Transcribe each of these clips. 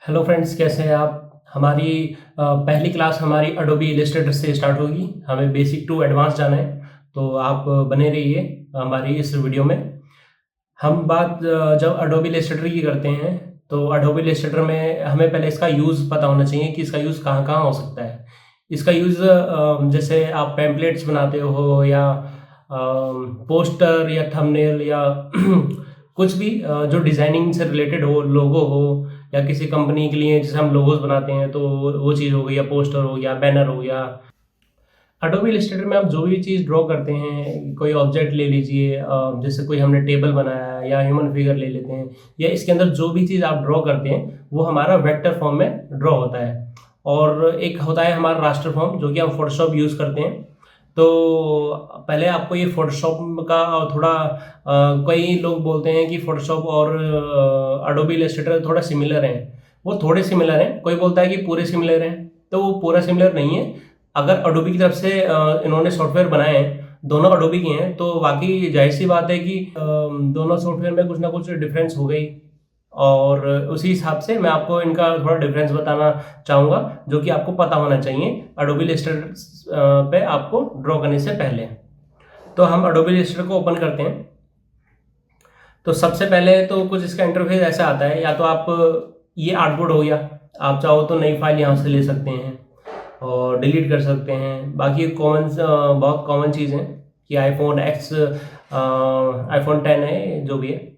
Hello friends, कैसे हैं आप। हमारी पहली क्लास हमारी अडोबी इलस्ट्रेटर से स्टार्ट होगी। हमें बेसिक टू एडवांस जाना है, तो आप बने रहिए हमारी इस वीडियो में। हम बात जब अडोबी इलस्ट्रेटर की करते हैं, तो अडोबी इलस्ट्रेटर में हमें पहले इसका यूज़ पता होना चाहिए कि इसका यूज़ कहाँ कहाँ हो सकता है। इसका यूज़ जैसे आप पैम्पलेट्स बनाते हो या पोस्टर या थंबनेल या कुछ भी जो डिज़ाइनिंग से रिलेटेड हो, लोगो हो या किसी कंपनी के लिए जैसे हम लोगोस बनाते हैं, तो वो चीज़ हो गई, या पोस्टर हो गया, बैनर हो गया। अडोबी इलस्ट्रेटर में आप जो भी चीज़ ड्रॉ करते हैं, कोई ऑब्जेक्ट ले लीजिए, जैसे कोई हमने टेबल बनाया है या ह्यूमन फिगर ले लेते हैं, या इसके अंदर जो भी चीज़ आप ड्रॉ करते हैं वो हमारा वेक्टर फॉर्म में ड्रॉ होता है। और एक होता है हमारा रास्टर फॉर्म, जो कि हम फोटोशॉप यूज़ करते हैं। तो पहले आपको ये फोटोशॉप का थोड़ा कई लोग बोलते हैं कि फोटोशॉप और अडोबी इलस्ट्रेटर थोड़ा सिमिलर हैं। वो थोड़े सिमिलर हैं, कोई बोलता है कि पूरे सिमिलर हैं, तो वो पूरा सिमिलर नहीं है। अगर अडोबी की तरफ से इन्होंने सॉफ्टवेयर बनाए हैं, दोनों अडोबी के हैं, तो वाकई जाहिर सी बात है कि दोनों सॉफ्टवेयर में कुछ ना कुछ डिफरेंस हो गई। और उसी हिसाब से मैं आपको इनका थोड़ा डिफरेंस बताना चाहूँगा, जो कि आपको पता होना चाहिए अडोबी इलस्ट्रेटर पे आपको ड्रॉ करने से पहले। तो हम अडोबी इलस्ट्रेटर को ओपन करते हैं। तो सबसे पहले तो कुछ इसका इंटरफेस ऐसा आता है, या तो आप ये आर्टबोर्ड हो गया, आप चाहो तो नई फाइल यहाँ से ले सकते हैं और डिलीट कर सकते हैं। बाकी बहुत कॉमन चीज़ है कि आईफोन एक्स, आईफोन 10 है जो भी है,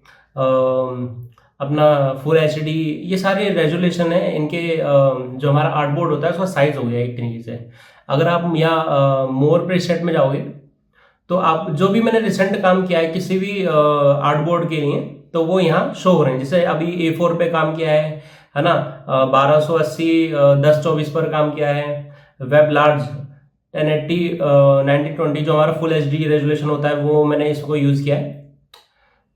अपना फुल एचडी, ये सारे रेजोल्यूशन है इनके। जो हमारा आर्टबोर्ड होता है उसका साइज हो गया एक तरीके से। अगर आप यहाँ मोर प्रीसेट में जाओगे, तो आप जो भी मैंने रिसेंट काम किया है किसी भी आर्टबोर्ड के लिए, तो वो यहाँ शो हो रहे हैं। जैसे अभी A4 पे काम किया है ना, 1280 1024 पर काम किया है। वेब लार्ज 1080 9020 जो हमारा फुल एचडी रेजोल्यूशन होता है, वो मैंने इसको यूज़ किया है।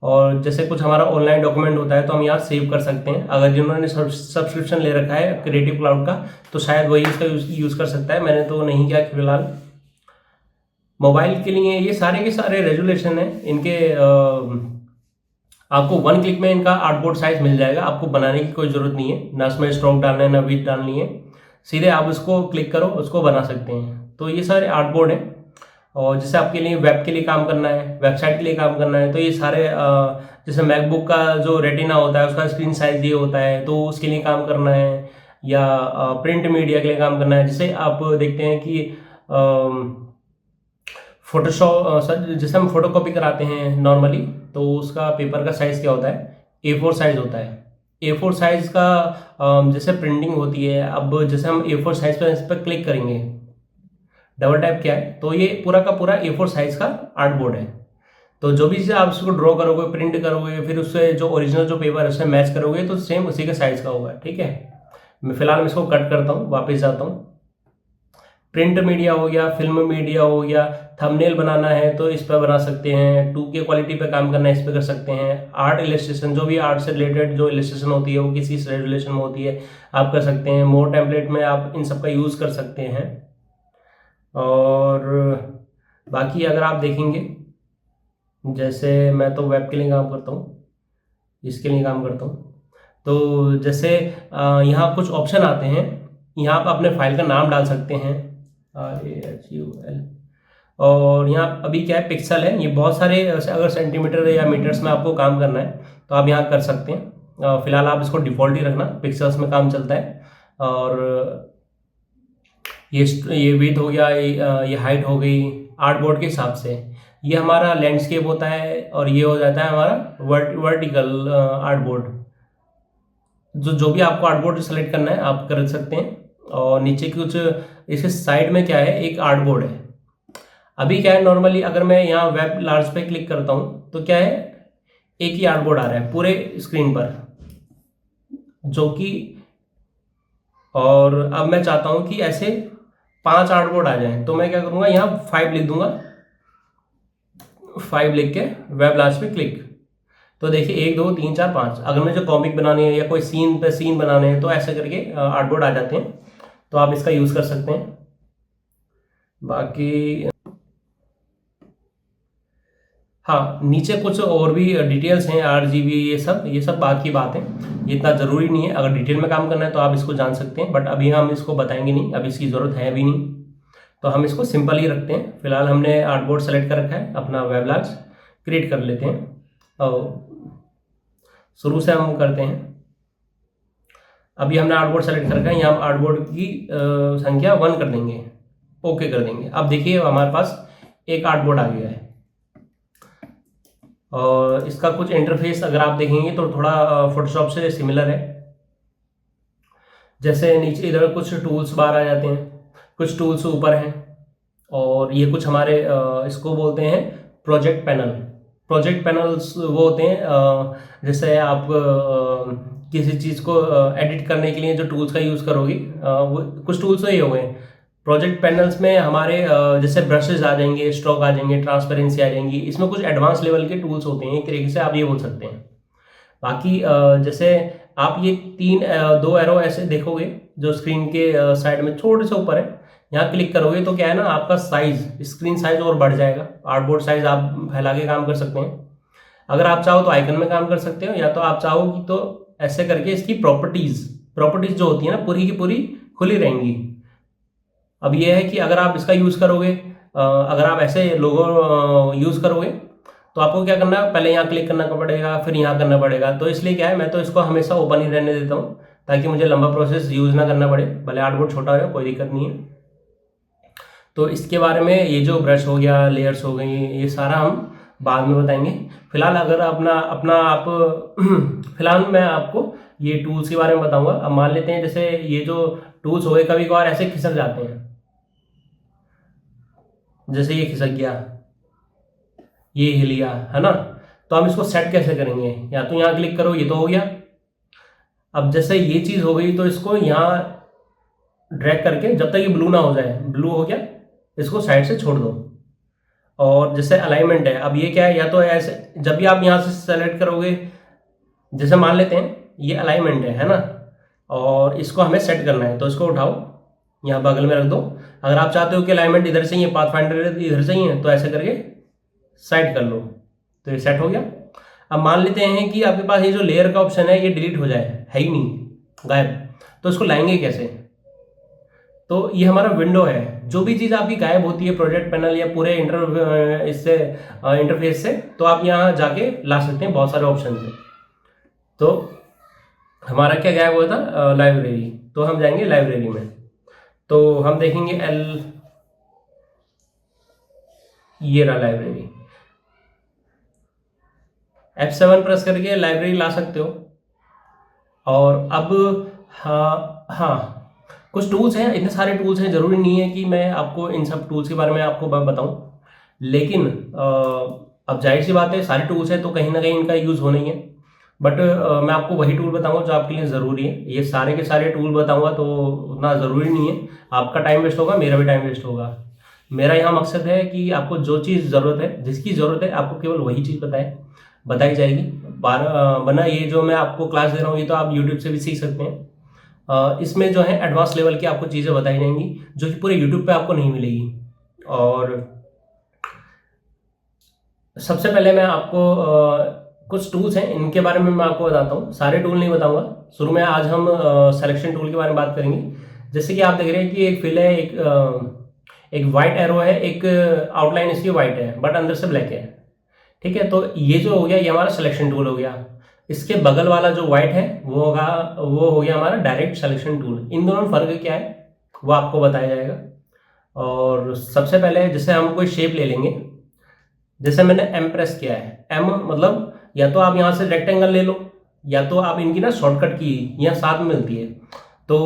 और जैसे कुछ हमारा ऑनलाइन डॉक्यूमेंट होता है तो हम यहाँ सेव कर सकते हैं। अगर जिन्होंने सब्सक्रिप्शन ले रखा है क्रिएटिव क्लाउड का, तो शायद वही इसका यूज़ कर सकता है। मैंने तो नहीं किया फिलहाल। मोबाइल के लिए ये सारे के सारे रेजोल्यूशन है इनके। आपको वन क्लिक में इनका आर्टबोर्ड साइज मिल जाएगा। आपको बनाने की कोई ज़रूरत नहीं है, ना इसमें स्ट्रोक डालना है ना विड्थ डालनी है। सीधे आप उसको क्लिक करो, उसको बना सकते हैं। तो ये सारे आर्टबोर्ड हैं। और जैसे आपके लिए वेब के लिए काम करना है, वेबसाइट के लिए काम करना है, तो ये सारे जैसे मैकबुक का जो रेटिना होता है उसका स्क्रीन साइज ये होता है, तो उसके लिए काम करना है। या प्रिंट मीडिया के लिए काम करना है। जैसे आप देखते हैं कि फोटोशॉप सर, जैसे हम फोटो कॉपी कराते हैं नॉर्मली, तो उसका पेपर का साइज़ क्या होता है, A4 साइज़ होता है। A4 साइज़ का जैसे प्रिंटिंग होती है। अब जैसे हम A4 साइज़ पर इस पर क्लिक करेंगे, डबल टैप किया है, तो ये पूरा का पूरा A4 साइज़ का आर्टबोर्ड है। तो जो भी चीज़ आप उसको ड्रॉ करोगे, प्रिंट करोगे, फिर उससे जो ओरिजिनल जो पेपर है उससे मैच करोगे, तो सेम उसी के साइज़ का होगा। ठीक है, मैं फिलहाल इसको कट करता हूँ, वापस जाता हूँ। प्रिंट मीडिया हो गया, फिल्म मीडिया हो गया, थंबनेल बनाना है तो इस पर बना सकते हैं। 2K क्वालिटी पे काम करना है, इस पर कर सकते हैं। आर्ट इलस्ट्रेशन, जो भी आर्ट से रिलेटेड जो इलस्ट्रेशन होती है वो किसी रेजोल्यूशन में होती है, आप कर सकते हैं। मोर टेम्पलेट में आप इन सब का यूज़ कर सकते हैं। और बाकी अगर आप देखेंगे, जैसे मैं तो वेब के लिए काम करता हूँ, इसके लिए काम करता हूँ। तो जैसे यहाँ कुछ ऑप्शन आते हैं, यहाँ आप अपने फाइल का नाम डाल सकते हैं, RAHUL। और यहाँ अभी क्या है, पिक्सल है, ये बहुत सारे अगर सेंटीमीटर या मीटर्स में आपको काम करना है तो आप यहाँ कर सकते हैं। फिलहाल आप इसको डिफ़ॉल्ट ही रखना, पिक्सल्स में काम चलता है। और ये विड्थ हो गया, ये हाइट हो गई आर्टबोर्ड के हिसाब से। ये हमारा लैंडस्केप होता है, और ये हो जाता है हमारा वर्टिकल आर्टबोर्ड। जो भी आपको आर्टबोर्ड सेलेक्ट करना है आप कर सकते हैं। और नीचे कुछ इसके साइड में क्या है, एक आर्टबोर्ड है। अभी क्या है, नॉर्मली अगर मैं यहाँ वेब लार्ज पे क्लिक करता हूँ तो क्या है, एक ही आर्टबोर्ड आ रहा है पूरे स्क्रीन पर, जो कि, और अब मैं चाहता हूँ कि ऐसे 5 आर्टबोर्ड आ जाएं, तो मैं क्या करूँगा, यहाँ 5 लिख दूंगा। 5 लिख के वेब लार्ज पे क्लिक, तो देखिए 1 2 3 4 5। अगर मुझे कॉमिक बनानी है या कोई सीन पे सीन बनाने हैं, तो ऐसे करके आर्टबोर्ड आ जाते हैं, तो आप इसका यूज़ कर सकते हैं। बाकी हाँ, नीचे कुछ और भी डिटेल्स हैं, RGB, ये सब बात की बात है, ये इतना ज़रूरी नहीं है। अगर डिटेल में काम करना है तो आप इसको जान सकते हैं, बट अभी हम इसको बताएंगे नहीं, अभी इसकी ज़रूरत है भी नहीं, तो हम इसको सिंपल ही रखते हैं। फिलहाल हमने आर्टबोर्ड सेलेक्ट कर रखा है, अपना वेबलॉग्स क्रिएट कर लेते हैं और शुरू से हम करते हैं। अभी हमने आर्टबोर्ड सेलेक्ट कर रखा है, यहाँ हम आर्टबोर्ड की संख्या 1 कर देंगे, ओके कर देंगे। अब देखिए हमारे पास एक आर्टबोर्ड आ गया है और इसका कुछ इंटरफेस अगर आप देखेंगे तो थोड़ा फोटोशॉप से सिमिलर है। जैसे नीचे इधर कुछ टूल्स बाहर आ जाते हैं, कुछ टूल्स ऊपर हैं, और ये कुछ हमारे इसको बोलते हैं प्रोजेक्ट पैनल। प्रोजेक्ट पैनल्स वो होते हैं जैसे आप किसी चीज़ को एडिट करने के लिए जो टूल्स का यूज़ करोगे, वो कुछ टूल्स तो ये हो गए। प्रोजेक्ट पैनल्स में हमारे जैसे ब्रशेज आ जाएंगे, स्ट्रोक आ जाएंगे, ट्रांसपेरेंसी आ जाएंगी, इसमें कुछ एडवांस लेवल के टूल्स होते हैं, एक तरीके से आप ये बोल सकते हैं। बाकी जैसे आप ये दो एरो ऐसे देखोगे जो स्क्रीन के साइड में थोड़े से ऊपर है, यहाँ क्लिक करोगे तो क्या है ना, आपका साइज, स्क्रीन साइज और बढ़ जाएगा। आर्टबोर्ड साइज आप फैला के काम कर सकते हैं। अगर आप चाहो तो आइकन में काम कर सकते हो, या तो आप चाहो कि तो ऐसे करके इसकी प्रॉपर्टीज जो होती है ना, पूरी की पूरी खुली रहेंगी। अब ये है कि अगर आप इसका यूज़ करोगे, अगर आप ऐसे लोगो यूज़ करोगे तो आपको क्या करना है, पहले यहाँ क्लिक करना पड़ेगा, फिर यहाँ करना पड़ेगा। तो इसलिए क्या है, मैं तो इसको हमेशा ओपन ही रहने देता हूँ ताकि मुझे लंबा प्रोसेस यूज़ ना करना पड़े, भले आर्टबोर्ड छोटा हो कोई दिक्कत नहीं है। तो इसके बारे में ये जो ब्रश हो गया, लेयर्स हो गई, ये सारा हम बाद में बताएंगे। फिलहाल अगर अपना अपना आप फिलहाल मैं आपको ये टूल्स के बारे में बताऊंगा। अब मान लेते हैं जैसे ये जो टूल्स हो गए कभी कभार ऐसे खिसक जाते हैं, जैसे ये खिसक गया, ये हिल गया, है ना। तो हम इसको सेट कैसे करेंगे, या तो यहाँ क्लिक करो, ये तो हो गया। अब जैसे ये चीज़ हो गई तो इसको यहाँ ड्रैग करके जब तक ये ब्लू ना हो जाए, ब्लू हो गया, इसको साइड से छोड़ दो। और जैसे अलाइनमेंट है, अब ये क्या है, या तो ऐसे जब भी आप यहाँ से सेलेक्ट करोगे, जैसे मान लेते हैं ये अलाइनमेंट है ना, और इसको हमें सेट करना है, तो इसको उठाओ, यहाँ बगल में रख दो। अगर आप चाहते हो कि अलाइनमेंट इधर से ही है, पाथ फाइंडर इधर से ही है, तो ऐसे करके साइड कर लो, तो ये सेट हो गया। अब मान लेते हैं कि आपके पास ये जो लेयर का ऑप्शन है ये डिलीट हो जाए, है ही नहीं, गायब, तो इसको लाएंगे कैसे। तो ये हमारा विंडो है, जो भी चीज़ आपकी गायब होती है प्रोजेक्ट पैनल या पूरे इंटरफेस से, तो आप यहाँ जाके ला सकते हैं बहुत सारे ऑप्शन से। तो हमारा क्या गायब हुआ था, लाइब्रेरी, तो हम जाएंगे लाइब्रेरी में, तो हम देखेंगे ये रहा लाइब्रेरी। F7 प्रेस करके लाइब्रेरी ला सकते हो। और अब हाँ, कुछ टूल्स हैं, इतने सारे टूल्स हैं, ज़रूरी नहीं है कि मैं आपको इन सब टूल्स के बारे में आपको बताऊं, लेकिन अब जाहिर सी बात है सारे टूल्स हैं तो कहीं ना कहीं इनका यूज़ होना ही है। बट मैं आपको वही टूल बताऊंगा जो आपके लिए ज़रूरी है। ये सारे के सारे टूल बताऊंगा तो उतना ज़रूरी नहीं है, आपका टाइम वेस्ट होगा, मेरा भी टाइम वेस्ट होगा। मेरा यहाँ मकसद है कि आपको जो चीज़ ज़रूरत है, जिसकी ज़रूरत है, आपको केवल वही चीज़ बताई जाएगी। वरना ये जो मैं आपको क्लास दे रहा हूँ ये तो आप यूट्यूब से भी सीख सकते हैं। इसमें जो है एडवांस लेवल की आपको चीज़ें बताई जाएंगी जो कि पूरे यूट्यूब पे आपको नहीं मिलेगी। और सबसे पहले मैं आपको कुछ टूल्स हैं, इनके बारे में मैं आपको बताता हूँ, सारे टूल नहीं बताऊंगा। शुरू में आज हम सिलेक्शन टूल के बारे में बात करेंगे। जैसे कि आप देख रहे हैं कि एक फिल है, एक वाइट एरो है, एक आउटलाइन इसकी वाइट है बट अंदर से ब्लैक है, ठीक है। तो ये जो हो गया ये हमारा सिलेक्शन टूल हो गया। इसके बगल वाला जो वाइट है वो हो गया हमारा डायरेक्ट सिलेक्शन टूल। इन दोनों में फ़र्क क्या है वो आपको बताया जाएगा। और सबसे पहले जैसे हम कोई शेप ले लेंगे, जैसे मैंने एम प्रेस किया है, एम मतलब या तो आप यहाँ से रेक्टेंगल ले लो, या तो आप इनकी ना शॉर्टकट की यहाँ साथ में मिलती है। तो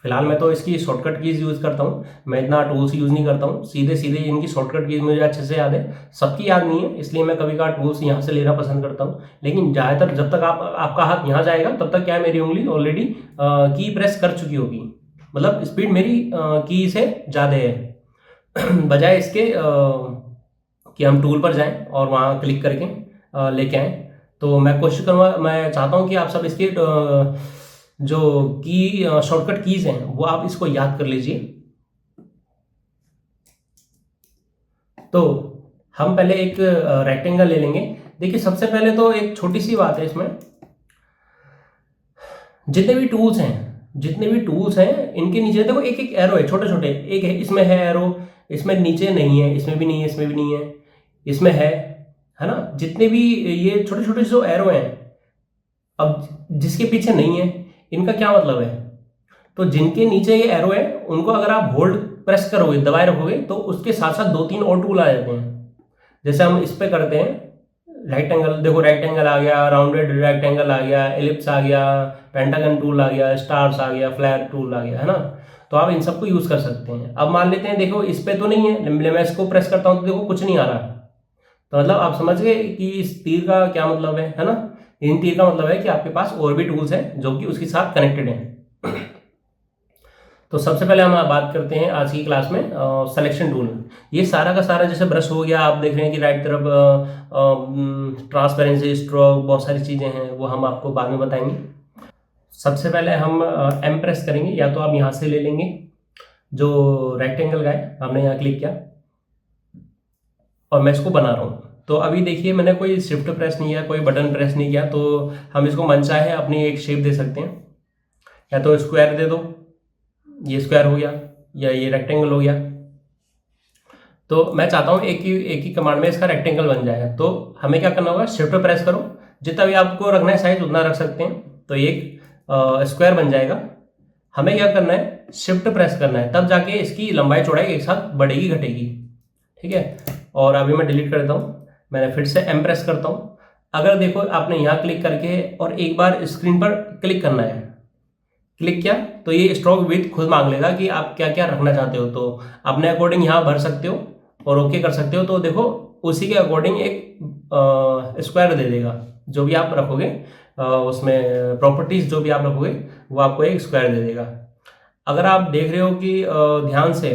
फिलहाल मैं तो इसकी शॉर्टकट कीज़ यूज़ करता हूँ, मैं इतना टूल्स यूज़ नहीं करता हूँ, सीधे सीधे इनकी शॉर्टकट कीज़ मुझे अच्छे से याद है, सबकी याद नहीं है, इसलिए मैं कभी कभार टूल्स यहाँ से लेना पसंद करता हूँ। लेकिन ज़्यादातर जब तक आपका हाथ यहाँ जाएगा तब तक क्या है, मेरी उंगली ऑलरेडी की प्रेस कर चुकी होगी, मतलब स्पीड मेरी की से ज़्यादा है। बजाय इसके कि हम टूल पर जाएं और वहाँ क्लिक करके लेके आएँ। तो मैं कोशिश करूँगा, मैं चाहता हूँ कि आप सब इसके जो की शॉर्टकट कीज़ हैं वो आप इसको याद कर लीजिए। तो हम पहले एक रेक्टेंगल ले लेंगे। देखिए सबसे पहले तो एक छोटी सी बात है इसमें, जितने भी टूल्स हैं इनके नीचे देखो एक एक एरो है, छोटे छोटे, एक है इसमें है एरो, इसमें नीचे नहीं है, इसमें भी नहीं है, इसमें भी नहीं है, इसमें है ना। जितने भी ये छोटे छोटे जो एरो हैं, अब जिसके पीछे नहीं है इनका क्या मतलब है, तो जिनके नीचे ये एरो है उनको अगर आप होल्ड प्रेस करोगे, दबाए रखोगे, तो उसके साथ साथ 2-3 और टूल आ जाते हैं। जैसे हम इस पे करते हैं रेक्टेंगल, देखो रेक्टेंगल आ गया, राउंडेड रेक्टेंगल आ गया, एलिप्स आ गया, पेंटागन टूल आ गया, स्टार्स आ गया, फ्लैर टूल आ गया, है ना। तो आप इन सबको यूज कर सकते हैं। अब मान लेते हैं देखो इस पे तो नहीं है, मैं इसको प्रेस करता हूं तो देखो कुछ नहीं आ रहा, तो मतलब आप समझ गए कि इस तीर का क्या मतलब है ना। इन तीर का मतलब है कि आपके पास और भी टूल्स हैं जो कि उसके साथ कनेक्टेड हैं। तो सबसे पहले हम बात करते हैं आज की क्लास में सिलेक्शन टूल। ये सारा का सारा जैसे ब्रश हो गया, आप देख रहे हैं कि राइट तरफ ट्रांसपेरेंसी, स्ट्रोक, बहुत सारी चीज़ें हैं, वो हम आपको बाद में बताएंगे। सबसे पहले हम एम प्रेस करेंगे, या तो आप यहाँ से ले लेंगे जो रेक्टेंगल का है, हमने यहाँ क्लिक किया और मैं इसको बना रहा हूँ। तो अभी देखिए मैंने कोई शिफ्ट प्रेस नहीं किया, कोई बटन प्रेस नहीं किया, तो हम इसको मनचाहे अपनी एक शेप दे सकते हैं। या तो स्क्वायर दे दो, ये स्क्वायर हो गया, या ये रेक्टेंगल हो गया। तो मैं चाहता हूँ एक ही कमांड में इसका रेक्टेंगल बन जाए। तो हमें क्या करना होगा, शिफ्ट प्रेस करो, जितना भी आपको रखना है साइज उतना रख सकते हैं, तो एक स्क्वायर बन जाएगा। हमें क्या करना है, शिफ्ट प्रेस करना है, तब जाके इसकी लंबाई चौड़ाई एक साथ बढ़ेगी घटेगी, ठीक है। और अभी मैं डिलीट कर देता हूँ, मैंने फिर से एम प्रेस करता हूँ। अगर देखो आपने यहाँ क्लिक करके और एक बार स्क्रीन पर क्लिक करना है, क्लिक किया तो ये स्ट्रोक विड्थ खुद मांग लेगा कि आप क्या क्या रखना चाहते हो, तो अपने अकॉर्डिंग यहाँ भर सकते हो और ओके कर सकते हो। तो देखो उसी के अकॉर्डिंग एक स्क्वायर दे देगा, जो भी आप रखोगे उसमें प्रॉपर्टीज जो भी आप रखोगे वो आपको एक स्क्वायर दे देगा। अगर आप देख रहे हो कि ध्यान से,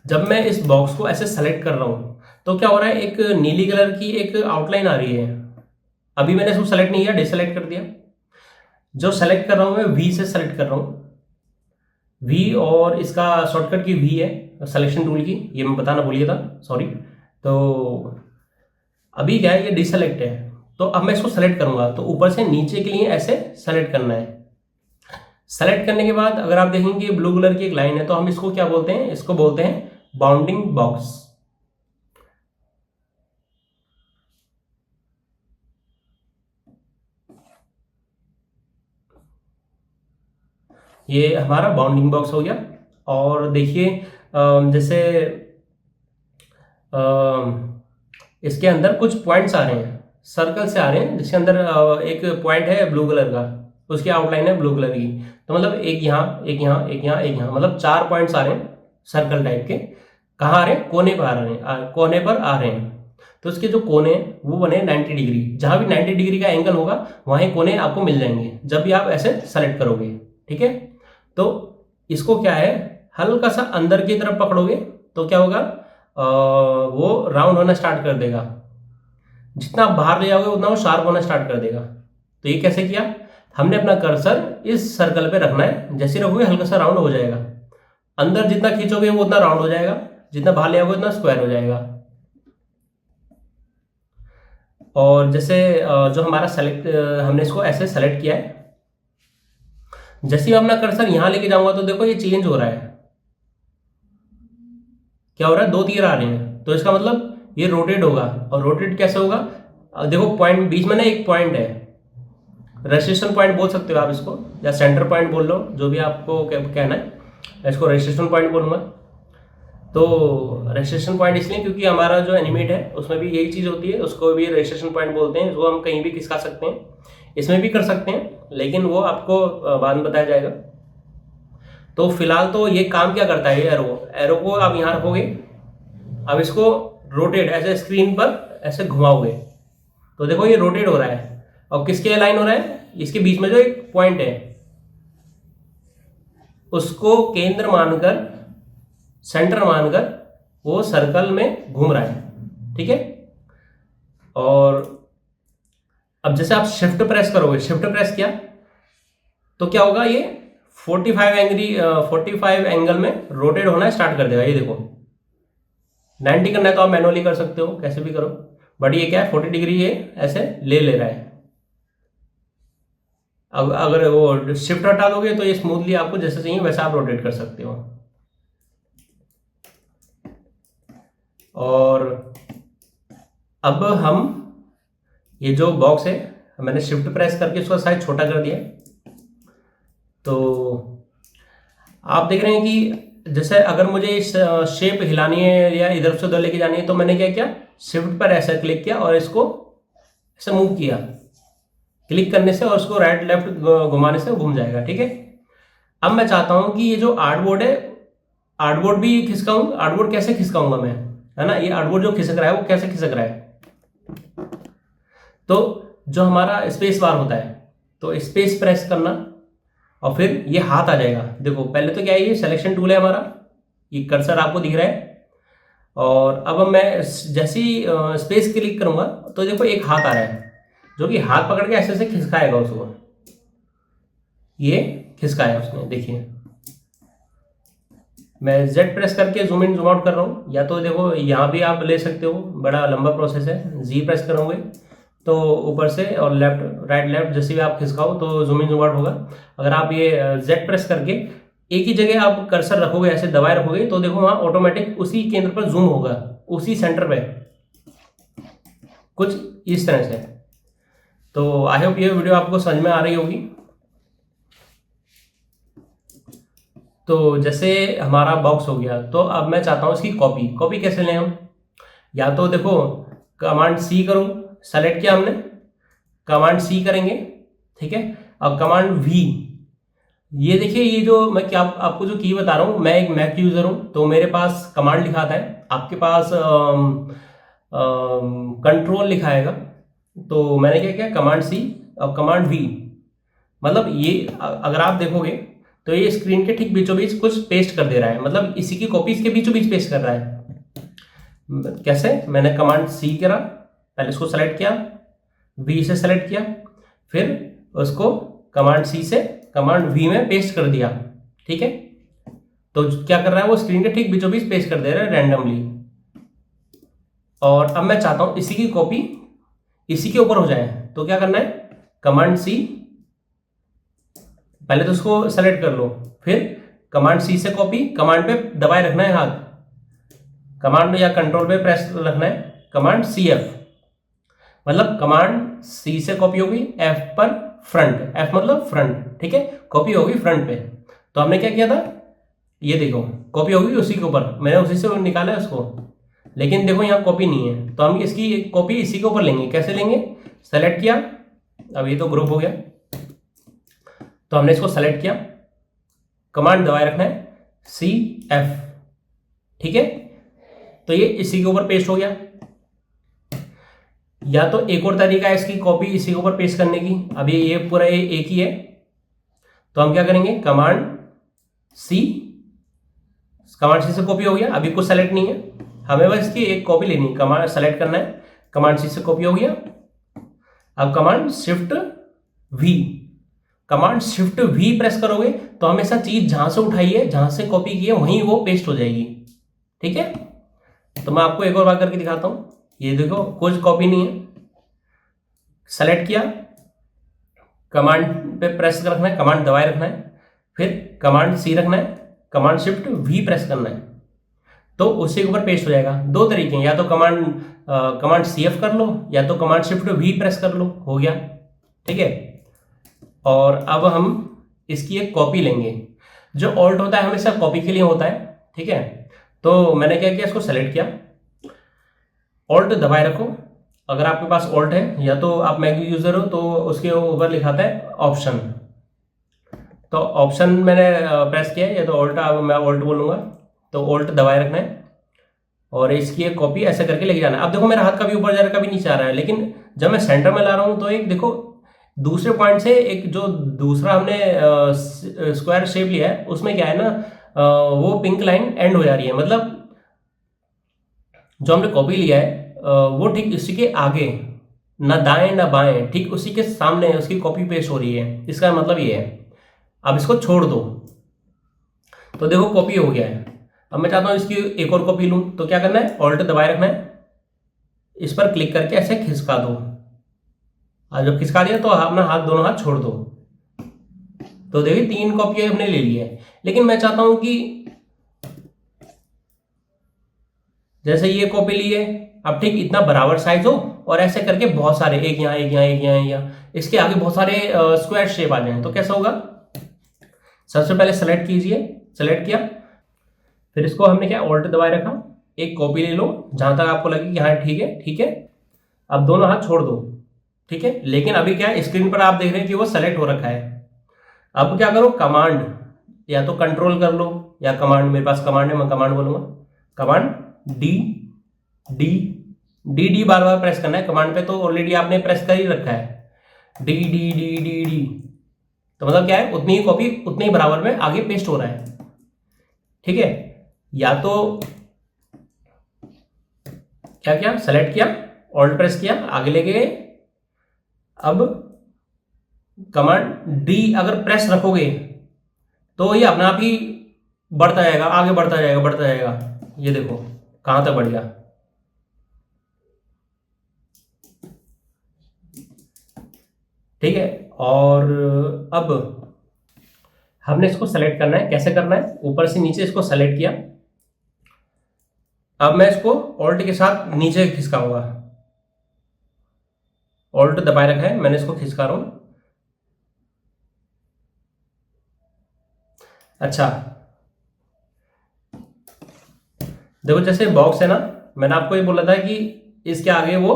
जब मैं इस बॉक्स को ऐसे सेलेक्ट कर रहा हूँ तो क्या हो रहा है, एक नीली कलर की एक आउटलाइन आ रही है। अभी मैंने इसको सेलेक्ट नहीं किया, डिसेलेक्ट कर दिया। जो सेलेक्ट कर रहा हूँ मैं वी से सेलेक्ट कर रहा हूँ, वी, और इसका शॉर्टकट की वी है सिलेक्शन टूल की, ये मैं बताना भूलिए था, सॉरी। तो अभी क्या है, ये डिसेलेक्ट है, तो अब मैं इसको सेलेक्ट करूंगा तो ऊपर से नीचे के लिए ऐसे सेलेक्ट करना है। सेलेक्ट करने के बाद अगर आप देखेंगे ब्लू कलर की एक लाइन है, तो हम इसको क्या बोलते हैं, इसको बोलते हैं बाउंडिंग बॉक्स। ये हमारा बाउंडिंग बॉक्स हो गया। और देखिए जैसे इसके अंदर कुछ पॉइंट्स आ रहे हैं, सर्कल से आ रहे हैं, जिसके अंदर एक पॉइंट है ब्लू कलर का, उसकी आउटलाइन है ब्लू कलर की। तो मतलब एक यहाँ, एक यहाँ, एक यहाँ, एक यहाँ, मतलब 4 पॉइंट्स आ रहे हैं सर्कल टाइप के। कहाँ आ रहे हैं, कोने पर आ रहे हैं, कोने पर आ रहे हैं। तो इसके जो कोने हैं वो बने 90 डिग्री, जहाँ भी 90 डिग्री का एंगल होगा वहीं कोने आपको मिल जाएंगे जब भी आप ऐसे सेलेक्ट करोगे, ठीक है। तो इसको क्या है, हल्का सा अंदर की तरफ पकड़ोगे तो क्या होगा, वो राउंड होना स्टार्ट कर देगा। जितना आप बाहर ले जाओगे उतना वो शार्प होना स्टार्ट कर देगा। तो ये कैसे किया, हमने अपना कर्सर इस सर्कल पे रखना है, जैसे रखोगे हल्का सा राउंड हो जाएगा। अंदर जितना खींचोगे वो उतना राउंड हो जाएगा, जितना बाहर ले आओगे उतना स्क्वायर हो जाएगा। और जैसे जो हमारा सेलेक्ट, हमने इसको ऐसे सेलेक्ट किया है, जैसे ही अपना कर्सर यहां लेके जाऊंगा तो देखो ये चेंज हो रहा है। क्या हो रहा है, 2 तीर आ रहे हैं, तो इसका मतलब ये रोटेट होगा। और रोटेट कैसे होगा, देखो पॉइंट बीच में ना एक पॉइंट है, रजिस्ट्रेशन पॉइंट बोल सकते हो आप इसको, या सेंटर पॉइंट बोल लो, जो भी आपको कहना है। इसको रजिस्ट्रेशन पॉइंट बोलूंगा। तो रजिस्ट्रेशन पॉइंट इसलिए क्योंकि हमारा जो एनिमेट है उसमें भी यही चीज़ होती है, उसको भी रजिस्ट्रेशन पॉइंट बोलते हैं। इसको हम कहीं भी खिसका सकते हैं, इसमें भी कर सकते हैं, लेकिन वो आपको बाद में बताया जाएगा। तो फिलहाल तो ये काम क्या करता है, ये एरो को आप यहाँ रखोगे, अब इसको रोटेट ऐसे स्क्रीन पर ऐसे घुमाओगे तो देखो ये रोटेट हो रहा है। और किसके अलाइन हो रहा है, इसके बीच में जो एक पॉइंट है उसको केंद्र मानकर, सेंटर मानकर वो सर्कल में घूम रहा है, ठीक है। और अब जैसे आप शिफ्ट प्रेस करोगे, शिफ्ट प्रेस किया तो क्या होगा, ये 45 एंगल में रोटेट होना स्टार्ट कर देगा। ये देखो 90 करना है तो आप मैनुअली कर सकते हो, कैसे भी करो, बट ये क्या है 40 डिग्री ये ऐसे ले रहा है। अगर वो शिफ्ट हटा दोगे तो ये स्मूथली आपको जैसे चाहिए वैसा आप रोटेट कर सकते हो। और अब हम ये जो बॉक्स है मैंने शिफ्ट प्रेस करके उसका साइज छोटा कर दिया। तो आप देख रहे हैं कि जैसे अगर मुझे इस शेप हिलानी है या इधर से उधर लेके जानी है तो मैंने क्या किया, शिफ्ट पर ऐसा क्लिक किया और इसको ऐसे मूव किया, क्लिक करने से और उसको राइट लेफ्ट घुमाने से घूम जाएगा। ठीक है, अब मैं चाहता हूं कि ये जो आर्टबोर्ड है, आर्टबोर्ड भी खिसकाऊं। आर्टबोर्ड कैसे खिसकाऊंगा मैं, है ना, ये आर्टबोर्ड जो खिसक रहा है वो कैसे खिसक रहा है, तो जो हमारा स्पेस बार होता है तो स्पेस प्रेस करना और फिर ये हाथ आ जाएगा। देखो पहले तो क्या है, ये सिलेक्शन टूल है हमारा, ये कर्सर आपको दिख रहा है, और अब मैं जैसे ही स्पेस क्लिक करूंगा तो देखो एक हाथ आ रहा है जो कि हाथ पकड़ के ऐसे ऐसे खिसकाएगा उसको, ये खिसकाया उसने। देखिए मैं Z प्रेस करके जूम इन जूम आउट कर रहा हूँ, या तो देखो यहाँ भी आप ले सकते हो, बड़ा लंबा प्रोसेस है। जी प्रेस करोगे तो ऊपर से, और लेफ्ट राइट लेफ्ट जैसे भी आप खिसकाओ तो जूम इन जूम आउट होगा। अगर आप ये Z प्रेस करके एक ही जगह आप कर्सर रखोगे, ऐसे दबाए रखोगे, तो देखो वहाँ ऑटोमेटिक उसी केंद्र पर जूम होगा, उसी सेंटर पे, कुछ इस तरह से। तो आई होप ये वीडियो आपको समझ में आ रही होगी। तो जैसे हमारा बॉक्स हो गया, तो अब मैं चाहता हूँ इसकी कॉपी कैसे लें हम। या तो देखो कमांड सी करो, सेलेक्ट किया हमने, कमांड सी करेंगे, ठीक है। अब कमांड वी, ये देखिए ये जो मैं क्या आपको जो की बता रहा हूँ, मैं एक मैक यूजर हूँ तो मेरे पास कमांड लिखा आता है, आपके पास कंट्रोल लिखा आएगा। तो मैंने क्या किया, कमांड सी और कमांड वी, मतलब ये अगर आप देखोगे तो ये स्क्रीन के ठीक बीचों बीच कुछ पेस्ट कर दे रहा है, मतलब इसी की कॉपी इसके बीचों बीच पेस्ट कर रहा है। कैसे, मैंने कमांड सी करा, पहले इसको सेलेक्ट किया, वी से सेलेक्ट किया, फिर उसको कमांड सी से कमांड वी में पेस्ट कर दिया। ठीक है, तो क्या कर रहा है वो स्क्रीन के ठीक बीचों बीच पेस्ट कर दे रहा है रैंडमली। और अब मैं चाहता हूं इसी की कॉपी इसी के ऊपर हो जाए, तो क्या करना है, कमांड सी, पहले तो उसको सेलेक्ट कर लो, फिर कमांड सी से कॉपी, कमांड पे दबाए रखना है हाथ, कमांड या कंट्रोल पे प्रेस रखना है, कमांड सी एफ, मतलब कमांड सी से कॉपी होगी, एफ पर फ्रंट, एफ मतलब फ्रंट, ठीक है, कॉपी होगी फ्रंट पे। तो हमने क्या किया था, ये देखो कॉपी होगी उसी के ऊपर, मैंने उसी से निकाला है उसको, लेकिन देखो यहाँ कॉपी नहीं है, तो हम इसकी कॉपी इसी के ऊपर लेंगे। कैसे लेंगे, सेलेक्ट किया, अब ये तो ग्रुप हो गया, तो हमने इसको सेलेक्ट किया, कमांड दबाए रखना है सी एफ, ठीक है, तो ये इसी के ऊपर पेस्ट हो गया। या तो एक और तरीका है इसकी कॉपी इसी के ऊपर पेस्ट करने की, अभी ये पूरा एक ही है, तो हम क्या करेंगे, कमांड सी से कॉपी हो गया, अभी कुछ सेलेक्ट नहीं है, हमें बस इसकी एक कॉपी लेनी है, कमांड सेलेक्ट करना है, कमांड सी से कॉपी हो गया। अब command shift we, command shift we press करोगे तो हमेशा चीज जहां से उठाई है, जहां से कॉपी की है, वहीं वो पेस्ट हो जाएगी। ठीक है, तो मैं आपको एक और बार करके दिखाता हूं, ये देखो कुछ कॉपी नहीं है, सेलेक्ट किया, कमांड पे प्रेस कर रखना है, कमांड दबाए रखना है, फिर कमांड सी रखना है, कमांड शिफ्ट वी प्रेस करना है, तो उसी के ऊपर पेस्ट हो जाएगा। दो तरीके हैं, या तो कमांड सी एफ कर लो, या तो कमांड शिफ्ट वी प्रेस कर लो, हो गया। ठीक है, और अब हम इसकी एक कॉपी लेंगे, जो ऑल्ट होता है हमेशा कॉपी के लिए होता है। ठीक है, तो मैंने क्या किया, इसको सेलेक्ट किया, ऑल्ट दबाए रखो, अगर आपके पास ऑल्ट है, या तो आप मैक यूजर हो तो उसके ऊपर लिखाता है ऑप्शन, तो ऑप्शन मैंने प्रेस किया, या तो ऑल्ट, मैं ऑल्ट बोलूंगा, तो ऑल्ट दबाए रखना है और इसकी एक कॉपी ऐसे करके लेके जाना है। अब देखो मेरा हाथ कभी ऊपर जा रहा है कभी नीचे आ रहा है, लेकिन जब मैं सेंटर में ला रहा हूं तो एक देखो दूसरे पॉइंट से एक जो दूसरा हमने स्क्वायर शेप लिया है उसमें क्या है ना, वो पिंक लाइन एंड हो जा रही है, मतलब जो हमने कॉपी लिया है वो ठीक इसी के आगे, ना दाएं ना बाएं, ठीक उसी के सामने उसकी कॉपी पेस्ट हो रही है। इसका मतलब ये है, अब इसको छोड़ दो, तो देखो कॉपी हो गया है। अब मैं चाहता हूँ इसकी एक और कॉपी लूँ, तो क्या करना है, ऑल्ट दबाए रखना है, इस पर क्लिक करके ऐसे खिसका दो। और जब खिसका दिया तो अपना हाथ, दोनों हाथ छोड़ दो। तो देखिए 3 कॉपी हमने ले ली है। लेकिन मैं चाहता हूं कि जैसे ये कॉपी ली है, अब ठीक इतना बराबर साइज हो और ऐसे करके बहुत सारे, एक यहाँ एक यहाँ एक यहाँ एक यहाँ, इसके आगे बहुत सारे स्क्वायर शेप आ जाए, तो कैसा होगा। सबसे पहले सेलेक्ट कीजिए, सेलेक्ट किया, फिर इसको हमने क्या ऑल्ट दबाए रखा, एक कॉपी ले लो जहां तक आपको लगे कि हाँ ठीक है ठीक है। अब दोनों हाथ छोड़ दो, ठीक है। लेकिन अभी क्या है, स्क्रीन पर आप देख रहे हैं कि वो सेलेक्ट हो रखा है। अब क्या करो, कमांड या तो कंट्रोल कर लो या कमांड, मेरे पास कमांड है, मैं कमांड बोलूंगा, command D D D D बार बार प्रेस करना है। कमांड पे तो ऑलरेडी आपने प्रेस कर ही रखा है, D D D D D. तो मतलब क्या है, उतनी ही कॉपी उतने ही बराबर में आगे पेस्ट हो रहा है, ठीक है। या तो क्या किया, सेलेक्ट किया, ऑल्ट प्रेस किया, आगे ले गए। अब कमांड डी अगर प्रेस रखोगे तो ये अपने आप ही बढ़ता जाएगा, आगे बढ़ता जाएगा बढ़ता जाएगा। ये देखो कहां तक बढ़ गया, ठीक है। और अब हमने इसको सेलेक्ट करना है, कैसे करना है, ऊपर से नीचे इसको सेलेक्ट किया। अब मैं इसको ऑल्ट के साथ नीचे खिसकाऊंगा, ऑल्ट दबाए रखा है मैंने, इसको खिसका रहा हूं। अच्छा देखो, जैसे बॉक्स है ना, मैंने आपको ये बोला था कि इसके आगे वो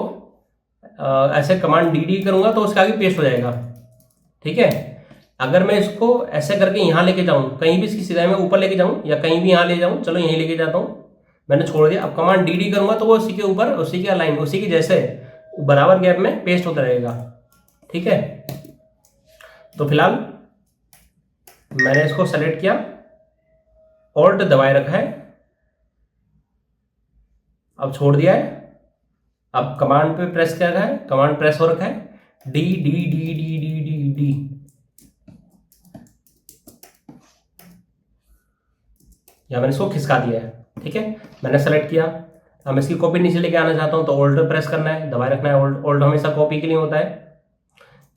ऐसे कमांड डी डी करूंगा तो उसके आगे पेस्ट हो जाएगा, ठीक है। अगर मैं इसको ऐसे करके यहां लेके जाऊं, कहीं भी इसकी सिराई में ऊपर लेके जाऊं या कहीं भी यहां ले जाऊं, चलो यहीं लेके जाता हूं, मैंने छोड़ दिया। अब कमांड डी डी करूंगा तो वो उसी के ऊपर, उसी के लाइन, उसी की जैसे बराबर गैप में पेस्ट होता रहेगा, ठीक है। तो फिलहाल मैंने इसको सेलेक्ट किया, ऑल्ट दबाए रखा है, अब छोड़ दिया है। अब कमांड पे प्रेस कर रखा है, कमांड प्रेस हो रखा है, D D D D D D D. या मैंने इसको खिसका दिया है, ठीक है। मैंने सेलेक्ट किया, अब इसकी कॉपी नीचे लेके आना चाहता हूं तो ऑल्ट प्रेस करना है, दबाए रखना है, ऑल्ट, ऑल्ट हमेशा कॉपी के लिए होता है।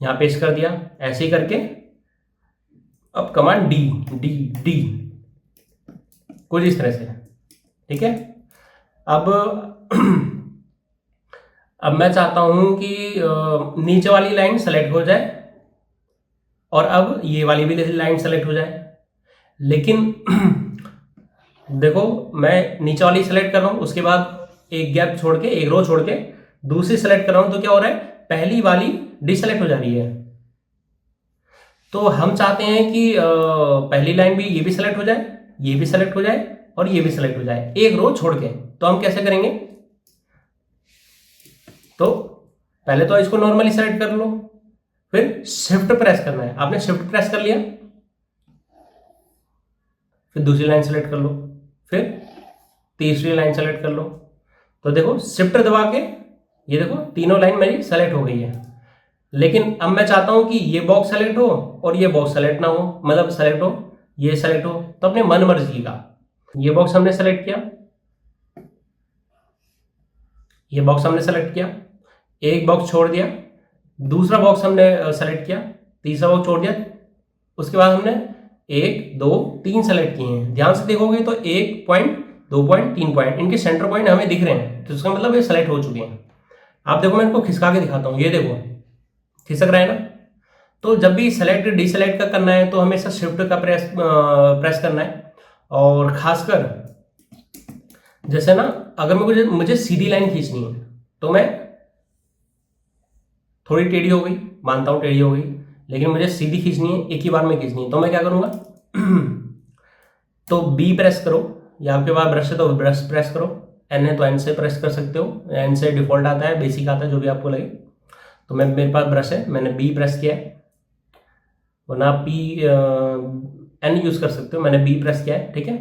यहां पेस्ट कर दिया, ऐसे ही करके। अब कमांड डी डी डी, कुछ इस तरह से, ठीक है। अब अब मैं चाहता हूं कि नीचे वाली लाइन सेलेक्ट हो जाए और अब ये वाली भी लाइन सेलेक्ट हो जाए। लेकिन देखो मैं नीचे वाली सेलेक्ट कर रहा हूं, उसके बाद एक गैप छोड़ के, एक रो छोड़ के दूसरी सेलेक्ट कर रहा हूं, तो क्या हो रहा है, पहली वाली डिसेलेक्ट हो जा रही है। तो हम चाहते हैं कि पहली लाइन भी, ये भी सेलेक्ट हो जाए, ये भी सेलेक्ट हो जाए और ये भी सेलेक्ट हो जाए, एक रो छोड़ के। तो हम कैसे करेंगे, तो पहले तो इसको नॉर्मली सेलेक्ट कर लो, फिर शिफ्ट प्रेस करना है। आपने शिफ्ट प्रेस कर लिया, फिर दूसरी लाइन सेलेक्ट कर लो, फिर तीसरी लाइन सेलेक्ट कर लो। तो देखो शिफ्ट दबा के ये देखो तीनों लाइन मेरी सेलेक्ट हो गई है। लेकिन अब मैं चाहता हूं कि ये बॉक्स सेलेक्ट हो और ये बॉक्स सेलेक्ट ना हो, मतलब सेलेक्ट हो, ये सेलेक्ट हो, तो अपने मन मर्जी का। ये बॉक्स हमने सेलेक्ट किया, ये बॉक्स हमने सेलेक्ट किया, एक बॉक्स छोड़ दिया, दूसरा बॉक्स हमने सेलेक्ट किया, तीसरा बॉक्स छोड़ दिया, उसके बाद हमने 1 2 3 सेलेक्ट किए हैं। ध्यान से देखोगे तो 1 पॉइंट, 2 पॉइंट, 3 पॉइंट, इनके सेंटर पॉइंट हमें दिख रहे हैं, तो इसका मतलब ये सेलेक्ट हो चुके हैं। आप देखो, मैं इनको खिसका के दिखाता हूं, ये देखो खिसक रहा है ना। तो जब भी सेलेक्ट डिसेलेक्ट का करना है तो हमेशा शिफ्ट का प्रेस करना है। और खासकर जैसे ना, अगर मुझे सीधी लाइन खींचनी है तो मैं, थोड़ी टेढ़ी हो गई, मानता हूं टेढ़ी हो गई, लेकिन मुझे सीधी खींचनी है, एक ही बार में खींचनी है, तो मैं क्या करूंगा तो बी प्रेस करो, या आपके पास ब्रश है तो ब्रश प्रेस करो, एन है तो एन से प्रेस कर सकते हो, एन से डिफॉल्ट आता है, बेसिक आता है, जो भी आपको लगे। तो मेरे पास ब्रश है, मैंने बी प्रेस किया है, वरना आप पी एन यूज कर सकते हो, मैंने बी प्रेस किया है, ठीक है।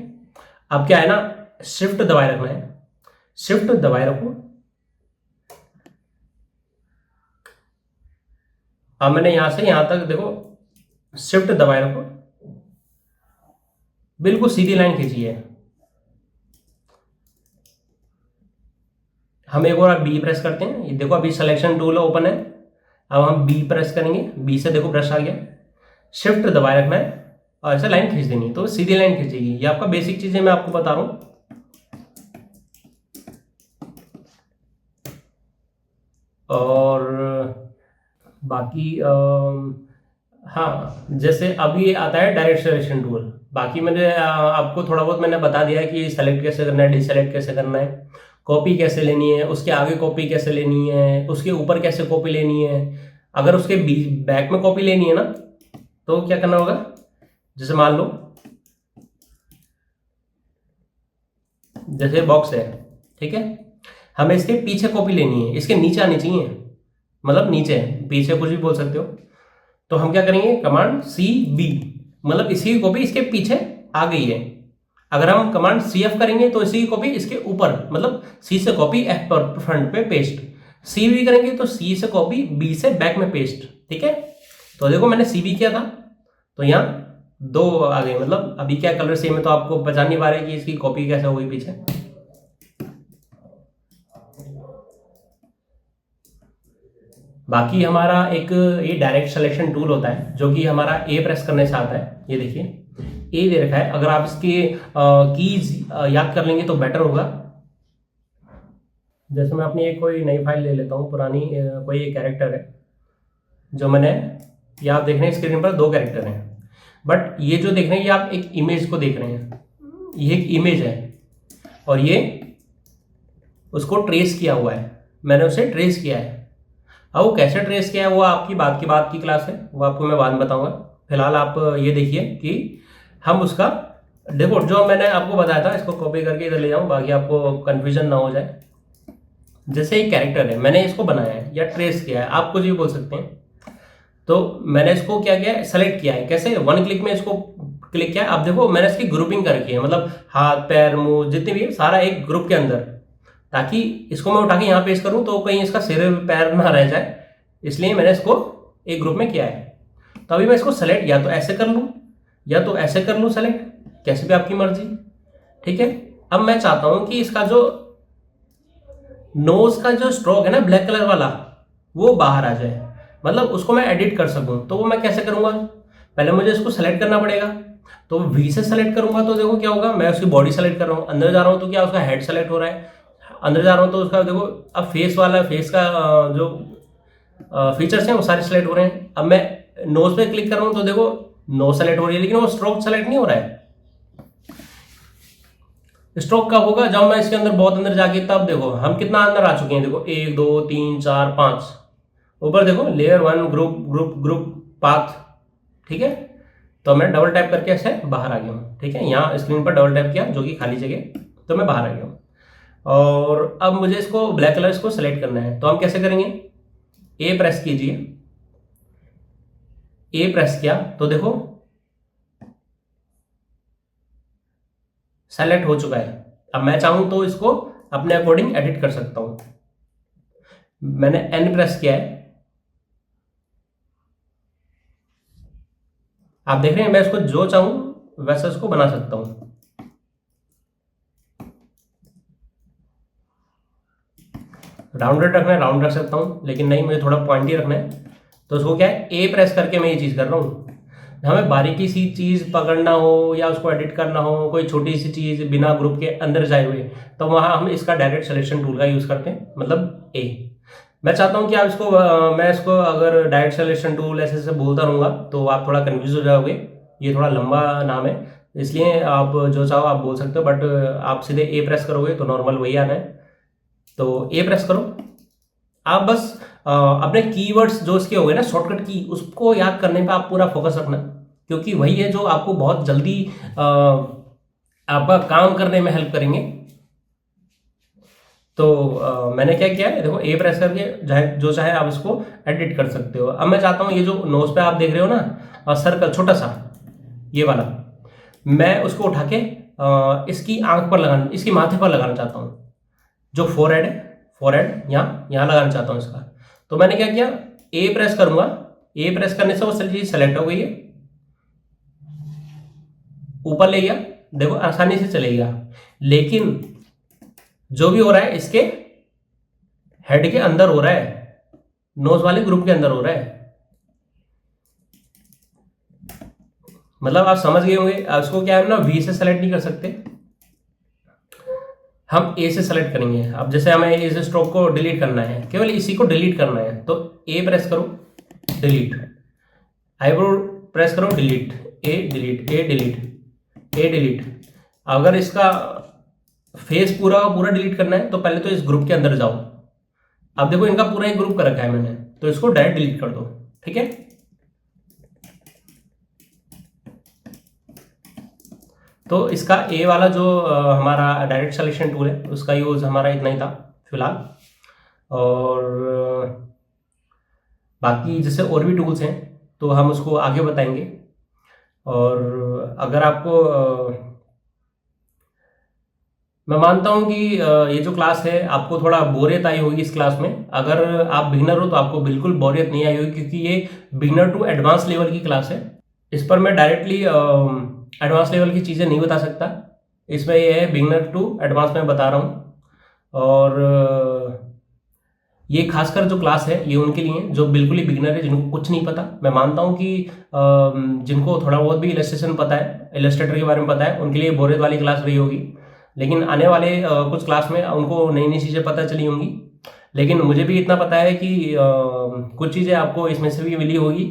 अब क्या है ना, शिफ्ट दबाए रखना है, शिफ्ट दबाए रखो। अब मैंने यहां से यहां तक देखो शिफ्ट दबाए रखो, बिल्कुल सीधी लाइन खींची है, हम एक और बी प्रेस करते हैं, ये देखो अभी सिलेक्शन टूल ओपन है, अब हम बी प्रेस करेंगे, बी से देखो ब्रश आ गया, शिफ्ट दबाए रखना है और ऐसे लाइन खींच देनी है, तो सीधी लाइन खींचेगी। ये आपका बेसिक चीज़ें मैं आपको बता रहा हूँ। और बाकी हाँ, जैसे अभी आता है डायरेक्ट सिलेक्शन टूल, बाकी मैंने आपको थोड़ा बहुत मैंने बता दिया है कि सेलेक्ट कैसे करना है, डिसेलेक्ट कैसे करना है, कॉपी कैसे लेनी है, उसके आगे कॉपी कैसे लेनी है, उसके ऊपर कैसे कॉपी लेनी है। अगर उसके बैक में कॉपी लेनी है ना, तो क्या करना होगा, जैसे मान लो जैसे बॉक्स है, ठीक है, हमें इसके पीछे कॉपी लेनी है, इसके नीचे आनी चाहिए, मतलब नीचे पीछे कुछ भी बोल सकते हो। तो हम क्या करेंगे, कमांड सी बी, मतलब इसी की कॉपी इसके पीछे आ गई है। अगर हम कमांड सी एफ करेंगे तो इसी की कॉपी इसके ऊपर, मतलब सी से कॉपी एफ पर फ्रंट पे पेस्ट, सी बी करेंगे तो सी से कॉपी बी से बैक में पेस्ट, ठीक है। तो देखो मैंने सी बी किया था, तो यहाँ दो आ गए, मतलब अभी क्या कलर सेम है तो आपको पहचान नहीं पा रहे कि इसकी कॉपी कैसे हो गई पीछे। बाकी हमारा एक ये डायरेक्ट सिलेक्शन टूल होता है जो कि हमारा ए प्रेस करने से आता है, ये देखिए ए दे रखा है। अगर आप इसके कीज याद कर लेंगे तो बेटर होगा। जैसे मैं अपनी एक कोई नई फाइल ले लेता हूँ, पुरानी कोई एक कैरेक्टर है जो मैंने, ये आप देख रहे हैं स्क्रीन पर दो कैरेक्टर हैं, बट ये जो देख रहे हैं ये आप एक इमेज को देख रहे हैं, ये एक इमेज है और ये उसको ट्रेस किया हुआ है, मैंने उसे ट्रेस किया है। अब वो कैसे ट्रेस किया है वो आपकी बात की क्लास है, वो आपको मैं बाद में बताऊंगा। फिलहाल आप ये देखिए कि हम उसका, देखो जो मैंने आपको बताया था इसको कॉपी करके इधर ले जाऊं, बाकी आपको कन्फ्यूजन ना हो जाए। जैसे एक कैरेक्टर है, मैंने इसको बनाया है या ट्रेस किया है, आप कुछ भी बोल सकते हैं। तो मैंने इसको क्या किया है, सेलेक्ट किया है, कैसे, वन क्लिक में इसको क्लिक किया है। अब देखो मैंने इसकी ग्रुपिंग कर रखी है, मतलब हाथ पैर मुंह जितने भी है सारा एक ग्रुप के अंदर, ताकि इसको मैं उठा के यहाँ पेस्ट करूँ तो कहीं इसका सिर पैर ना रह जाए, इसलिए मैंने इसको एक ग्रुप में किया है। तो अभी मैं इसको सेलेक्ट या तो ऐसे कर लूँ या तो ऐसे कर लूँ सेलेक्ट, कैसे भी आपकी मर्जी, ठीक है। अब मैं चाहता हूँ कि इसका जो नोज का जो स्ट्रोक है ना ब्लैक कलर वाला, वो बाहर आ जाए, मतलब उसको मैं एडिट कर सकूं। तो वो मैं कैसे करूंगा, पहले मुझे इसको सेलेक्ट करना पड़ेगा। तो वी से सेलेक्ट करूंगा तो देखो क्या होगा, मैं उसकी बॉडी सेलेक्ट कर रहा हूँ, अंदर जा रहा हूँ तो क्या उसका हेड सेलेक्ट हो रहा है, अंदर जा रहा हूँ तो उसका देखो अब फेस वाला, फेस का जो फीचर्स हैं वो सारे सेलेक्ट हो रहे हैं। अब मैं नोज पे क्लिक कर रहा हूँ तो देखो नोज सेलेक्ट हो रही है, लेकिन वो स्ट्रोक सेलेक्ट नहीं हो रहा है। स्ट्रोक कब होगा, जब मैं इसके अंदर बहुत अंदर जाके, तब देखो हम कितना अंदर आ चुके हैं, देखो 1 2 3 4 5, ऊपर देखो layer 1 group group group path, ठीक है। तो मैं डबल टैप करके ऐसे बाहर आ गया हूँ, ठीक है। यहाँ स्क्रीन पर डबल टैप किया जो कि खाली जगह, तो मैं बाहर आ गया हूँ। और अब मुझे इसको ब्लैक कलर इसको सेलेक्ट करना है, तो हम कैसे करेंगे, ए प्रेस कीजिए, ए प्रेस किया तो देखो सेलेक्ट हो चुका है। अब मैं चाहूं तो इसको अपने अकॉर्डिंग एडिट कर सकता हूं। मैंने एन प्रेस किया है, आप देख रहे हैं मैं इसको जो चाहूं वैसा इसको बना सकता हूं। राउंडेड रखना है राउंड रख सकता हूं, लेकिन नहीं मुझे थोड़ा पॉइंटी रखना है, तो उसको क्या है ए प्रेस करके मैं ये चीज कर रहा हूं। हमें बारीकी सी चीज पकड़ना हो या उसको एडिट करना हो, कोई छोटी सी चीज बिना ग्रुप के अंदर जाए हुए, तो वहां हम इसका डायरेक्ट सिलेक्शन टूल का यूज करते हैं, मतलब ए। मैं चाहता हूं कि आप इसको मैं इसको अगर डायरेक्ट सिलेक्शन टूल ऐसे ऐसे बोलता रहूंगा तो आप थोड़ा कंफ्यूज हो जाओगे, ये थोड़ा लंबा नाम है, इसलिए आप जो चाहो आप बोल सकते हो, बट आप सीधे ए प्रेस करोगे तो नॉर्मल वही आना है। तो ए प्रेस करो, आप बस अपने कीवर्ड्स जो इसके हो गए ना शॉर्टकट की, उसको याद करने पे आप पूरा फोकस रखना, क्योंकि वही है जो आपको बहुत जल्दी आपका काम करने में हेल्प करेंगे। तो मैंने क्या किया है, देखो ए प्रेस करके जो चाहे आप इसको एडिट कर सकते हो। अब मैं चाहता हूँ ये जो नोज पे आप देख रहे हो ना सर्कल छोटा सा ये वाला, मैं उसको उठा के इसकी आंख पर लगाना, इसकी माथे पर लगाना चाहता हूँ। जो फोरहेड है, फोरहेड यहाँ यहाँ लगाना चाहता हूँ इसका। तो मैंने क्या किया, ए प्रेस करूंगा, ए प्रेस करने से वो चीज सेलेक्ट हो गई है, ऊपर ले गया, देखो आसानी से चलेगा। लेकिन जो भी हो रहा है इसके हेड के अंदर हो रहा है, नोज वाले ग्रुप के अंदर हो रहा है। मतलब आप समझ गए होंगे। उसको क्या है ना, वी से सेलेक्ट नहीं कर सकते, हम ए से सेलेक्ट करेंगे। अब जैसे हमें इस स्ट्रोक को डिलीट करना है, केवल इसी को डिलीट करना है, तो ए प्रेस करो, डिलीट। आईब्रो प्रेस करो, डिलीट। ए डिलीट, ए डिलीट, ए डिलीट। अगर इसका फेस पूरा का पूरा डिलीट करना है तो पहले तो इस ग्रुप के अंदर जाओ। अब देखो इनका पूरा एक ग्रुप कर रखा है मैंने, तो इसको डायरेक्ट डिलीट कर दो। ठीक है, तो इसका ए वाला जो हमारा डायरेक्ट सिलेक्शन टूल है, उसका यूज़ हमारा इतना ही था फिलहाल। और बाकी जैसे और भी टूल्स हैं तो हम उसको आगे बताएंगे। और अगर आपको मैं मानता हूँ कि ये जो क्लास है आपको थोड़ा बोरियत आई होगी इस क्लास में। अगर आप बिगिनर हो तो आपको बिल्कुल बोरियत नहीं आई होगी, क्योंकि ये बिगिनर टू एडवांस लेवल की क्लास है। इस पर मैं डायरेक्टली एडवांस लेवल की चीज़ें नहीं बता सकता। इसमें ये है बिगिनर टू एडवांस में बता रहा हूँ। और ये खासकर जो क्लास है ये उनके लिए जो बिल्कुल ही बिगिनर है, जिनको कुछ नहीं पता। मैं मानता हूँ कि जिनको थोड़ा बहुत भी इलस्ट्रेशन पता है, इलस्ट्रेटर के बारे में पता है, उनके लिए बोरियत वाली क्लास रही होगी। लेकिन आने वाले कुछ क्लास में उनको नई नई चीज़ें पता चली होंगी। लेकिन मुझे भी इतना पता है कि कुछ चीज़ें आपको इसमें से भी मिली होगी।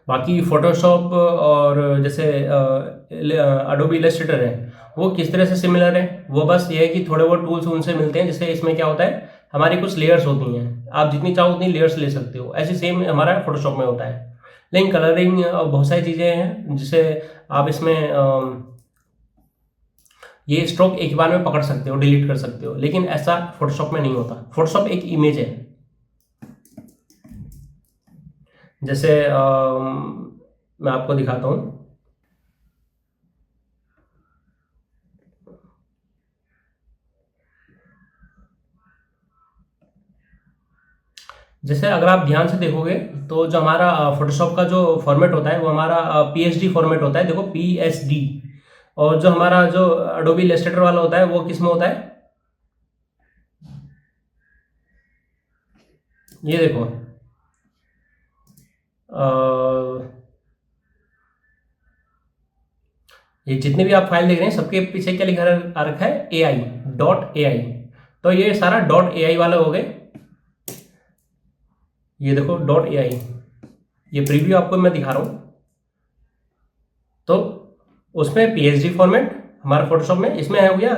बाकी फोटोशॉप और जैसे अडोबी इलस्ट्रेटर है वो किस तरह से सिमिलर है, वो बस ये है कि थोड़े बहुत टूल्स उनसे मिलते हैं। जैसे इसमें क्या होता है, हमारी कुछ लेयर्स होती हैं, आप जितनी चाहो उतनी लेयर्स ले सकते हो, ऐसे सेम हमारा फोटोशॉप में होता है। लेकिन कलरिंग और बहुत सारी चीज़ें हैं जिसे आप इसमें ये स्ट्रोक एक ही बार में पकड़ सकते हो, डिलीट कर सकते हो, लेकिन ऐसा फोटोशॉप में नहीं होता। फोटोशॉप एक इमेज है। जैसे मैं आपको दिखाता हूँ। जैसे अगर आप ध्यान से देखोगे तो जो हमारा फोटोशॉप का जो फॉर्मेट होता है वो हमारा पीएचडी फॉर्मेट होता है। देखो पीएसडी। और जो हमारा जो अडोबी इलस्ट्रेटर वाला होता है वो किस में होता है, ये देखो ये जितने भी आप फाइल देख रहे हैं सबके पीछे क्या लिखा आ रखा है, ए आई, डॉट ए आई। तो ये सारा डॉट ए आई वाले हो गए। ये देखो डॉट ए आई, ये प्रीव्यू आपको मैं दिखा रहा हूँ। तो उसमें पीएचडी फॉर्मेट हमारा फोटोशॉप में, इसमें है हो गया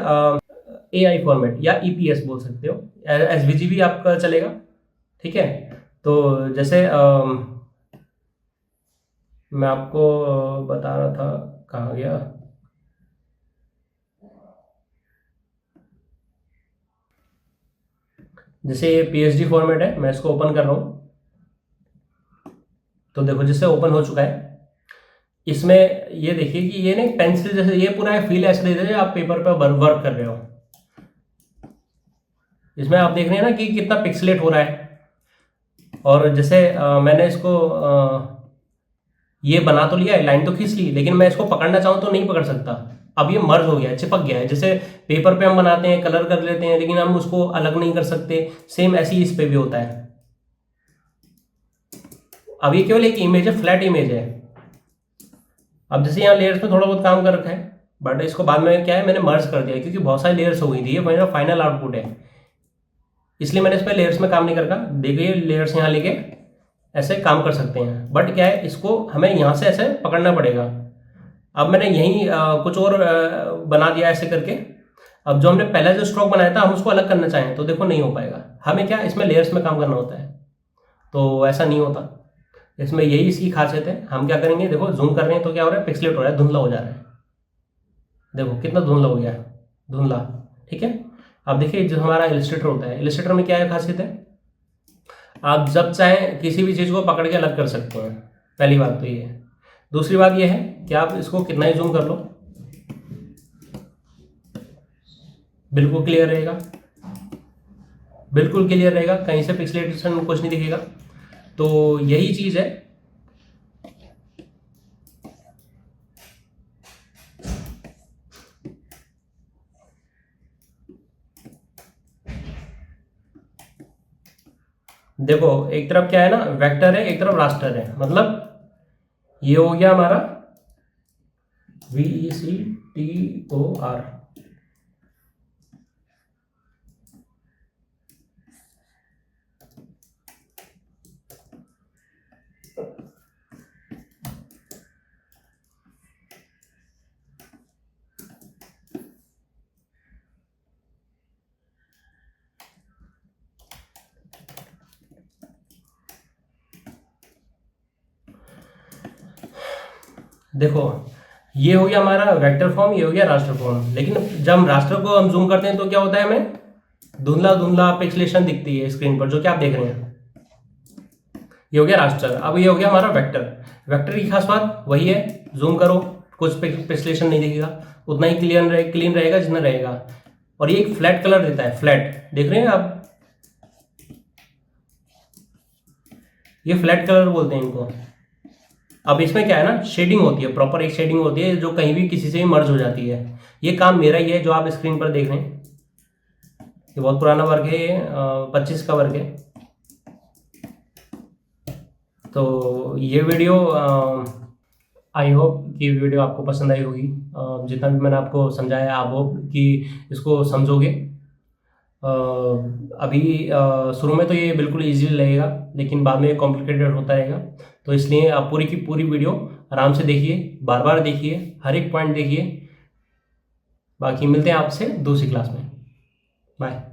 ए आई फॉर्मेट या ईपीएस बोल सकते हो, एसवीजी भी आपका चलेगा। ठीक है, तो जैसे मैं आपको बता रहा था, कहाँ गया। जैसे ये पीएचडी फॉर्मेट है, मैं इसको ओपन कर रहा हूँ। तो देखो जैसे ओपन हो चुका है। इसमें ये देखिए कि ये नहीं पेंसिल जैसे, ये पूरा है फील ऐसे दे आप पेपर पर वर्क कर रहे हो। इसमें आप देख रहे हैं ना कि कितना पिक्सलेट हो रहा है। और जैसे मैंने इसको ये बना तो लिया है, लाइन तो खींच ली, लेकिन मैं इसको पकड़ना चाहूँ तो नहीं पकड़ सकता। अब ये मर्ज हो गया है, चिपक गया है। जैसे पेपर पे हम बनाते हैं, कलर कर लेते हैं, लेकिन हम उसको अलग नहीं कर सकते। सेम ऐसे ही इस पे भी होता है। अब ये केवल एक इमेज है, फ्लैट इमेज है। अब जैसे यहाँ लेयर्स में थोड़ा बहुत काम कर रखा है, बट इसको बाद में क्या है मैंने मर्ज कर दिया, क्योंकि बहुत सारी लेयर्स हो गई थी। ये मेरा फाइनल आउटपुट है, इसलिए मैंने इस पर लेयर्स में काम नहीं कर रखा। देखिए लेयर्स यहाँ लेके ऐसे काम कर सकते हैं, बट क्या है इसको हमें यहाँ से ऐसे पकड़ना पड़ेगा। अब मैंने यहीं कुछ और बना दिया ऐसे करके। अब जो हमने पहले जो स्ट्रोक बनाया था हम उसको अलग करना चाहें तो देखो नहीं हो पाएगा। हमें क्या इसमें लेयर्स में काम करना होता है, तो ऐसा नहीं होता इसमें। यही इसकी खासियत है। हम क्या करेंगे, देखो जूम कर रहे हैं तो क्या हो रहा है, पिक्सलेट हो रहा है, धुंधला हो जा रहा है। देखो कितना धुंधला हो गया, धुंधला। ठीक है, अब देखिए जो हमारा इलस्ट्रेटर होता है, इलस्ट्रेटर में क्या है खासियत है, आप जब चाहें किसी भी चीज़ को पकड़ के अलग कर सकते हैं। पहली बात तो ये है। दूसरी बात ये है कि आप इसको कितना ही जूम कर लो बिल्कुल क्लियर रहेगा, बिल्कुल क्लियर रहेगा, कहीं से पिक्सलेशन कुछ नहीं दिखेगा। तो यही चीज़ है। देखो एक तरफ क्या है ना, वेक्टर है, एक तरफ रास्टर है, मतलब ये हो गया हमारा VECTOR। देखो ये हो गया हमारा वेक्टर फॉर्म, ये हो गया रास्टर फॉर्म। लेकिन जब हम रास्टर को हम जूम करते हैं तो क्या होता है, हमें धुंधला धुंधला पिक्सेलेशन दिखती है स्क्रीन पर, जो कि आप देख रहे हैं। ये हो गया रास्टर। अब ये हो गया हमारा वेक्टर। वेक्टर की खास बात वही है, जूम करो कुछ पिक्सेलेशन नहीं दिखेगा, उतना ही क्लीन रहेगा जितना रहेगा। और ये एक फ्लैट कलर देता है, फ्लैट देख रहे हैं आप, ये फ्लैट कलर बोलते हैं इनको। अब इसमें क्या है ना, शेडिंग होती है, प्रॉपर एक शेडिंग होती है जो कहीं भी किसी से भी मर्ज हो जाती है। ये काम मेरा ही है जो आप स्क्रीन पर देख रहे हैं। ये बहुत पुराना वर्क है, ये 25 का वर्क है। तो ये वीडियो आई होप कि वीडियो आपको पसंद आई होगी। जितना भी मैंने आपको समझाया, आप होप कि इसको समझोगे। अभी शुरू में तो ये बिल्कुल इजी लगेगा, लेकिन बाद में कॉम्प्लिकेटेड होता रहेगा। तो इसलिए आप पूरी की पूरी वीडियो आराम से देखिए, बार बार देखिए, हर एक पॉइंट देखिए। बाकी मिलते हैं आपसे दूसरी क्लास में। बाय।